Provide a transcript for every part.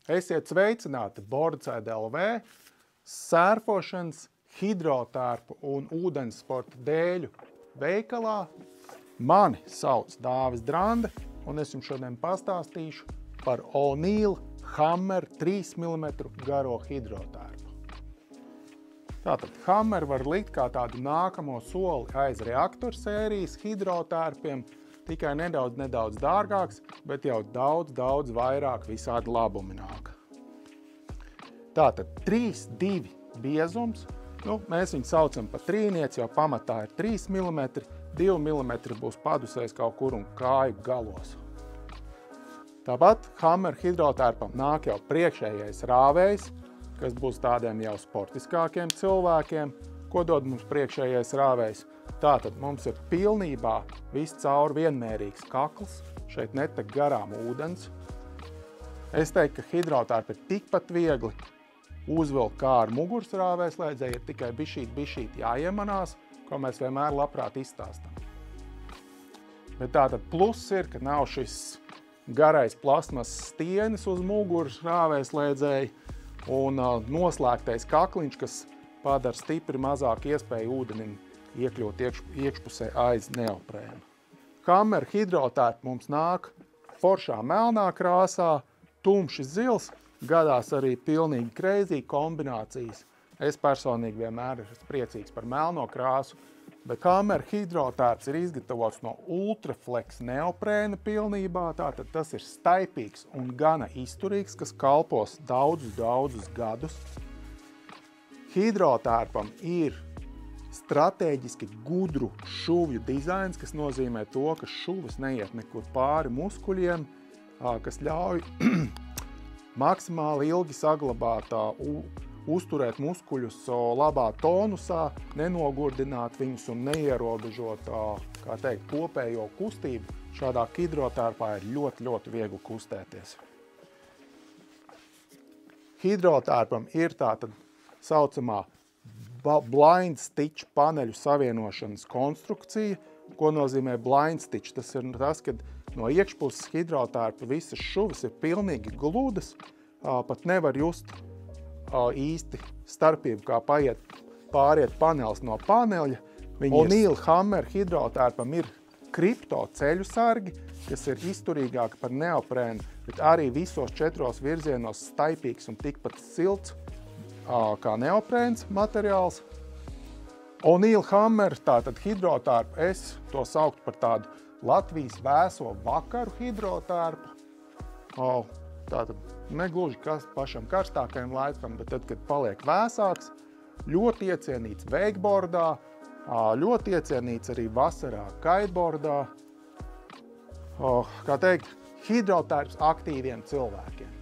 Esiet sveicināti Boardside LV, sērfošanas, hidrotērpu un ūdenssporta dēļu veikalā. Mani sauc Dāvis Drande, un es jums šodien pastāstīšu par O'Neill Hammer 3 mm garo hidrotērpu. Tātad Hammer var likt kā tādu nākamo soli aiz reaktoru sērijas hidrotērpiem, tikai nedaudz dārgāks, bet jau daudz vairāk visādi labumi nāk. Tātad 3,2 biezums, mēs viņu saucam par trīnieci, jo pamatā ir 3 mm, 2 mm būs padusējis kaut kur un kāju galos. Tāpat Hammer hidrotērpam nāk jau priekšējais rāvējs, kas būs tādiem jau sportiskākiem cilvēkiem. Ko dod mums priekšējais rāvējs? Tātad mums ir pilnībā viscaur vienmērīgs kakls, šeit netek garām ūdens. Es teiktu, ka hidrotērpi ir tikpat viegli uzvilkt kā ar muguras rāvējslēdzēju, ir tikai bišķīt jāiemanās, ko mēs vienmēr labprāt izstāstam. Bet tātad pluss ir, ka nav šis garais plasmas stienis uz muguras rāvējslēdzēju un noslēgtais kakliņš, kas padara stipri mazāk iespēju ūdenim iekļūt iekšpusē aiz neoprēna. Hammer hidrotērpi mums nāk foršā melnā krāsā, tumši zils, gadās arī pilnīgi crazy kombinācijas. Es personīgi vienmēr esmu priecīgs par melno krāsu, bet Hammer hidrotērps ir izgatavots no ultraflex neoprēna pilnībā, tātad tas ir staipīgs un gana izturīgs, kas kalpos daudzus gadus. Hidrotērpam ir stratēģiski gudru šuvju dizains, kas nozīmē to, ka šuvis neiet nekur pāri muskuļiem, kas ļauj maksimāli ilgi saglabāt, uzturēt muskuļus labā tonusā, nenogurdināt viņus un neierobežot, kā teikt, kopējo kustību. Šādā hidrotērpā ir ļoti viegli kustēties. Hidrotērpam ir tātad saucamā blind stitch paneļu savienošanas konstrukcija. Ko nozīmē blind stitch? Tas ir tas, kad no iekšpuses hidrotērpa visas šuvis ir pilnīgi gludas, pat nevar just īsti starpību, kā pāriet panelis no paneļa. O'Neill Hammer hidrotērpam ir kripto ceļu sargi, kas ir izturīgāki par neoprēnu, bet arī visos 4 virzienos staipīgs un tikpat silts kā neoprēns materiāls. O'Neill Hammer, tātad hidrotērpu, es to sauktu par tādu Latvijas vēso vakaru hidrotērpu. Tātad negluži pašam karstākajam laikam, bet tad, kad paliek vēsāks, ļoti iecienīts wakeboardā, ļoti iecienīts arī vasarā kiteboardā. Kā teikt, hidrotērps aktīviem cilvēkiem.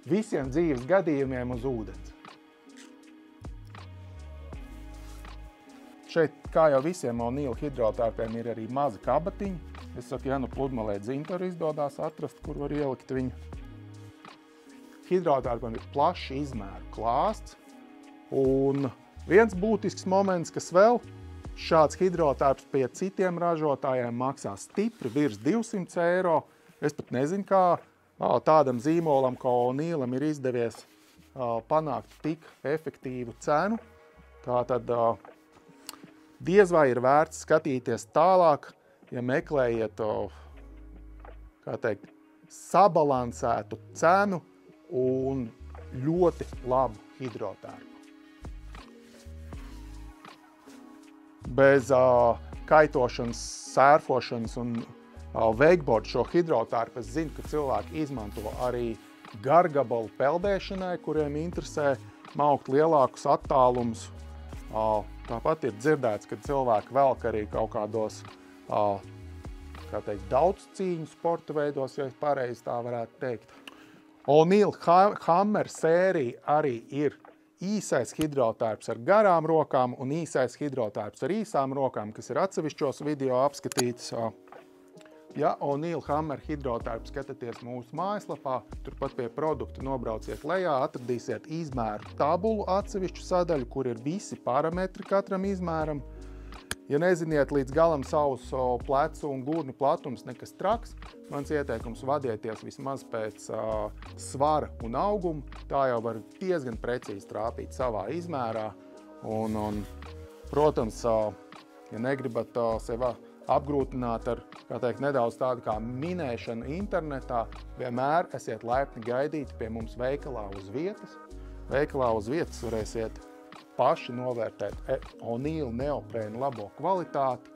Visiem dzīves gadījumiem uz ūdens. Šeit, kā jau visiem O'Neill hidrotērpiem, ir arī mazi kabatiņi. Es saku, ja nu pludmalē dzintaru izdodās atrast, kur var ielikt viņu. Hidrotērpam ir plašs izmēru klāsts. Un viens būtisks moments, kas vēl, šāds hidrotērps pie citiem ražotājiem maksā stipri virs 200 eiro. Es pat nezinu, kā tādam zīmolam, kā O'Neillam, ir izdevies panākt tik efektīvu cenu. Tātad diez vai ir vērts skatīties tālāk, ja meklējiet, kā teikt, sabalansētu cenu un ļoti labu hidrotērpu. Bez kaitošanas, sērfošanas un wakeboard šo hidrotērpu es zinu, ka cilvēki izmanto arī gargabalu peldēšanai, kuriem interesē maukt lielākus attālumus. Tāpat ir dzirdēts, ka cilvēki velk arī kaut kādos, kā teikt, daudz cīņu sporta veidos, ja es pareizi tā varētu teikt. O'Neill Hammer sērija arī ir īsais hidrotērps ar garām rokām un īsais hidrotērps ar īsām rokām, kas ir atsevišķos video apskatīts. Ja O'Neill Hammer hidrotērpu skatāties mūsu mājaslapā, turpat pie produkta nobrauciet lejā, atradīsiet izmēru tabulu atsevišķu sadaļu, kur ir visi parametri katram izmēram. Ja neziniet līdz galam savus plecu un gurnu platums, nekas traks, mans ieteikums vadieties vismaz pēc svara un auguma. Tā jau var diezgan precīzi trāpīt savā izmērā. Un protams, ja negribat sevi apgrūtināt ar, kā teikt, nedaudz tādu kā minēšanu internetā, vienmēr esiet laipni gaidīti pie mums veikalā uz vietas. Veikalā uz vietas varēsiet paši novērtēt O'Neill neoprēnu labo kvalitāti,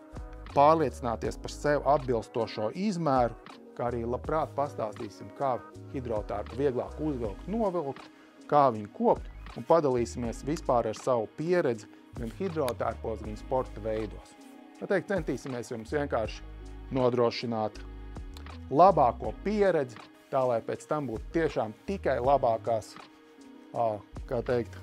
pārliecināties par sev atbilstošo izmēru, kā arī labprāt pastāstīsim, kā hidrotārpu vieglāk uzvilkt, novilkt, kā viņu kopt, un padalīsimies vispār ar savu pieredzi gan hidrotārpos, gan sporta veidos. Teikt, centīsimies jums vienkārši nodrošināt labāko pieredzi, tā lai pēc tam būtu tiešām tikai labākās, kā teikt,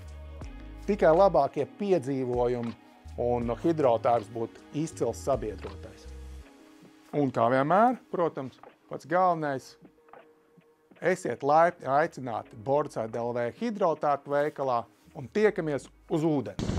tikai labākie piedzīvojumi un hidrotārps būtu izcils sabiedrotais. Un kā vienmēr, protams, pats galvenais, esiet laipni aicināti Bordside LV hidrotārpu veikalā un tiekamies uz ūdeni.